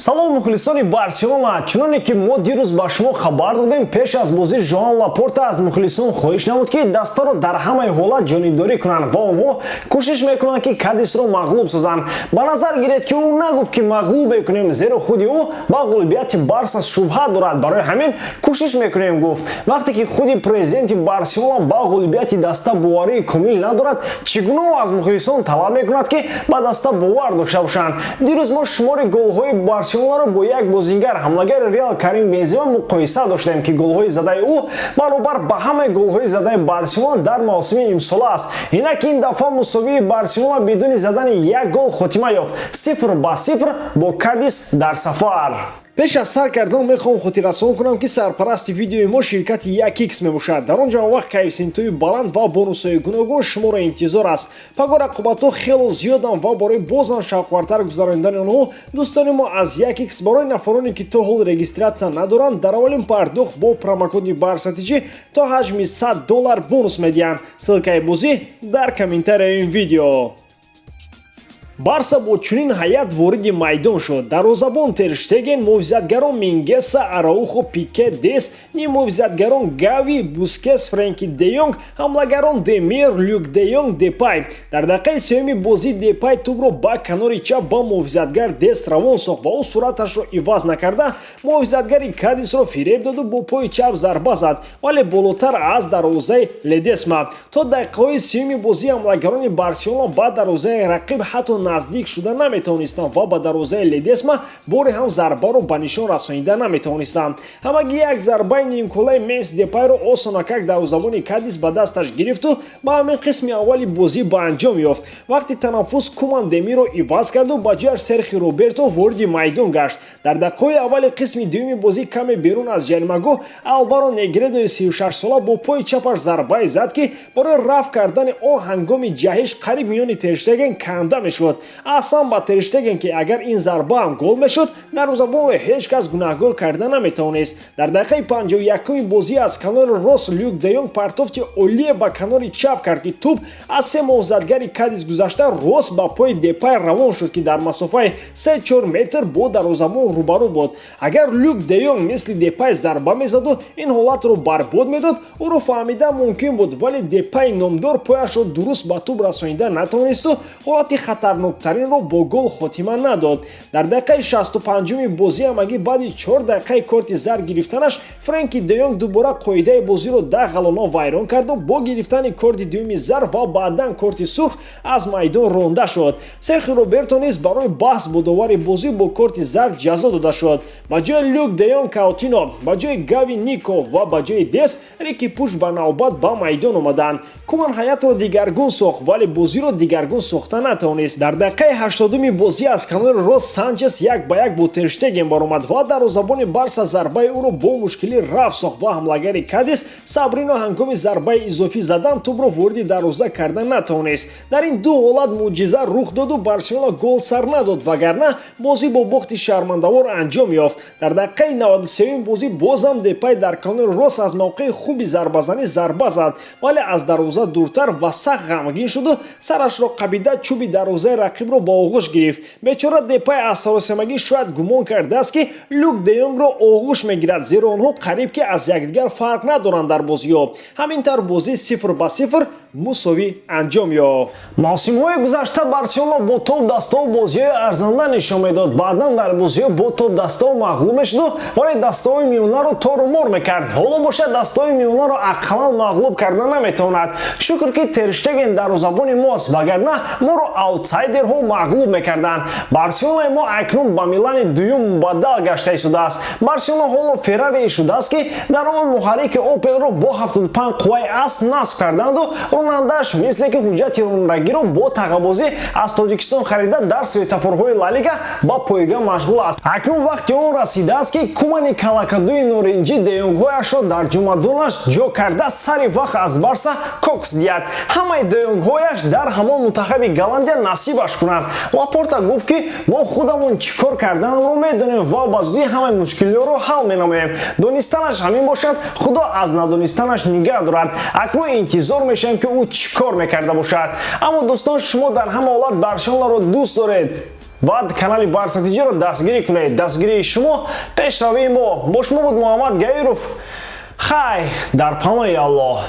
Салом мухлисони Барселона, чуноне ки мо дирӯз ба шумо хабар додем, пеш аз бозии Жоан Лапорта аз мухлисон хоҳиш намуд ки дастаро дар ҳамаи ҳолат ҷонибдорӣ кунанд ва онҳо кӯшиш мекунанд ки Кадисро мағлуб созанд. Ба назар гиред ки ӯ нагуфт ки мағлуб мекунем, зеро худи ӯ ба ғолибияти Барса шубҳа дорад. Барои ҳамин кӯшиш мекунем гуфт. Вақте ки худи президенти Барселона ба ғолибияти даста боварии комил надорад, чӣ гуна ӯ аз мухлисон талаб мекунад ки ба даста бовар дошта бошанд. Дирӯз мо шумори голҳои Барселонаро бо як бозингар ҳамлагари Реал Карим Бензема муқоиса доштем ки голҳои задаи ӯ баробар ба ҳамаи голҳои задаи Барселона дар мавсими имсола аст. Инак ин дафъа мусовии Барселона бидуни задани як гол хотима ёфт 0-0 бо Кадис дар сафар. пеш аз сар кардан мехоҳам хотиррасон кунам ки сарпарасти видеои мо ширкати 1x мебошад. дар он ҷамъовақт коэффициентҳои баланд ва бонусҳои гуногун шуморо интизор аст. паго рақобатҳо хело зиёданд ва барои бозам шавқвартар гузарондани онҳо дӯстони мо аз 1x барои нафароне ки то ҳол регистратсия надоранд дар аввалин пардохт бо промокоди барсатиҷӣ то ҳаҷми $100 бонус медиҳанд. ссилкаи бозӣ дар комментарияи ин видео. Барса бо чунин ҳайат вориди майдон шуд. Дарвозабон Тер Штеген, муҳофизатгарон Мингеса, Араухо, Пике, Дес, ним муҳофизатгарон Гави, Бускес, Френки де Йонг, ҳамлагарон Демир, Люк де Йонг, Депай. Дар дақиқаи сеюми бозӣ Депай тӯбро ба канори чап ба муҳофизатгар Дес равон сохт ва ӯ суръаташро иваз накарда муҳофизатгари Кадисро фиреб доду бо пои чап зарба зад, вале болотар аз дарвозаи Ледесма. То дақиқаҳои сеюми бозӣ ҳамлагарони Барселона ба дарвозаи рақиб ҳатто наздик шуда наметавонистанд ва ба дарвозаи Ледесма бори ҳам зарбаро ба нишон расонида наметавонистанд. ҳамаги як зарбаи нимкулаи Мемс Депайро осонакак дарвозабони Кадис ба дасташ гирифту ба ҳамин қисми аввали бозӣ ба анҷом ёфт. вақти танаффус Куман Демиро иваз карду ба ҷояш Серхи Роберто вориди майдон гашт. дар дақиқаҳои аввали қисми дуюми бозӣ каме берун аз ҷаримагоҳ Алваро Негредои 36 сола бо пои чапаш зарбае зад ки барои рафт кардани он ҳангоми ҷаҳиш қариб миёни Тер Штеген канда мешуд. аслан ба Тер Штеген ки агар ин зарба ҳам гол мешуд, дарвозабонро ҳеҷ кас гунаҳгор карда наметавонист. дар дақиқаи 51-уми бозӣ аз канори рост Люк де Йонг партофти олие ба канори чап кард ки тӯб аз се муҳофизатгари Кадис гузашта рост ба пои Депай равон шуд ки дар масофаи 3-4 метр бо дарвозабон рӯбарӯ буд. агар Люк де Йонг мисли Депай зарба мезаду ин ҳолатро барбод медод, ӯро фаҳмида мумкин буд, вале Депай номдор пояшро дуруст ба тӯб расонида натавонисту ҳолати хатарноктаринро бо гол хотима надод. дар дақиқаи 65-уми бозӣ ҳамагӣ баъди 4 дақиқаи корти зар гирифтанаш Френки де Йонг дубора қоидаи бозиро дағалона вайрон карду бо гирифтани корти дуюми зар ва баъдан корти сурх аз майдон ронда шуд. Серхи Роберто низ барои баҳс бо довари бозӣ бо корти зар ҷазо дода шуд. ба ҷои Люк де Йонг Каутино, ба ҷои Гави Нико ва ба ҷои Дес Рики Пуш ба навбат ба майдон омаданд. Куман ҳаятро дигаргун сохт, вале бозиро дигаргун сохта натавонист. дар дақиқаи 80-уми бозӣ аз канори рост Санчес 1-1 бо Тер Штеген баромад ва дарвозабони Барса зарбаи ӯро бо мушкилӣ рафт сохт ва ҳамлагари Кадис Сабрино ҳангоми зарбаи изофӣ задан тӯбро вориди дарвоза карда натавонист. дар ин ду ҳолат мӯъҷиза рух доду Барселона гол сар надод, вагарна бозӣ бо бохти шармандавор анҷом ёфт. дар дақиқаи 93-уми бозӣ бозам Депай дар канори рост аз мавқеи хуби зарбазанӣ зарба зад, вале аз дарвоза дуртар ва сахт ғамгин шуду сарашро қабида чӯби дарвозаи рақибро ба оғӯш гирифт. бечора Депай аз саросемагӣ шояд гумон кардааст ки Люк де Йонгро оғӯш мегирад, зеро онҳо қариб ки аз якдигар фарқ надоранд дар бозиҳо. ҳамин тавр бозӣ 0-0 мусовӣ анҷом ёфт. мавсимҳои гузашта Барселона бо топ дастаҳо бозиҳои арзанда нишон медод, баъдан дар бозиҳо бо топ дастаҳо мағлуб мешуду, вале дастаҳои миёнаро торумор мекард. ҳоло бошад дастаҳои миёнаро ақаллан мағлуб карда наметавонад. шукр ки Тер Штеген дарвозабони мост, вагарна моро аутсайдерҳо мағлуб мекарданд. Барселонаи мо акнун ба Милани дуюм бадал гашта истодааст. Барселона ҳоло Феррари шудааст ки дар он муҳаррики Опелро бо 75 қувваи асп насб карданду ронандаш мисле ки ҳуҷҷати ронандагиро бо тағабозӣ аз Тоҷикистон харида дар светофорҳои Ла Лига ба поига машғул аст. акнун вақти он расидааст ки Кумани калакадуи норинҷӣ де Йонгҳояшро дар ҷомадонаш ҷо карда сари вақт аз Барса кокс диҳад. ҳамаи де Йонгҳояш дар ҳамон мунтахаби Голландия насибаш кунанд. Лапорта гуфт ки мо худамон чӣ кор карданамро медонем ва ба зудӣ ҳамаи мушкилиҳоро ҳал менамоем. донистанаш ҳамин бошад, худо аз надонистанаш нигаҳ дорад. акнун интизор мешавем ки ӯ чӣ кор мекарда бошад. аммо дӯстон, шумо дар ҳама ҳолат Барселонаро дӯст доред? ва канали барсатиҷиро дастгирӣ кунед. Дастгирии шумо пешравии мо. Бо шумо буд Муҳаммад Гаиров. Хай дар паноҳи Аллоҳ.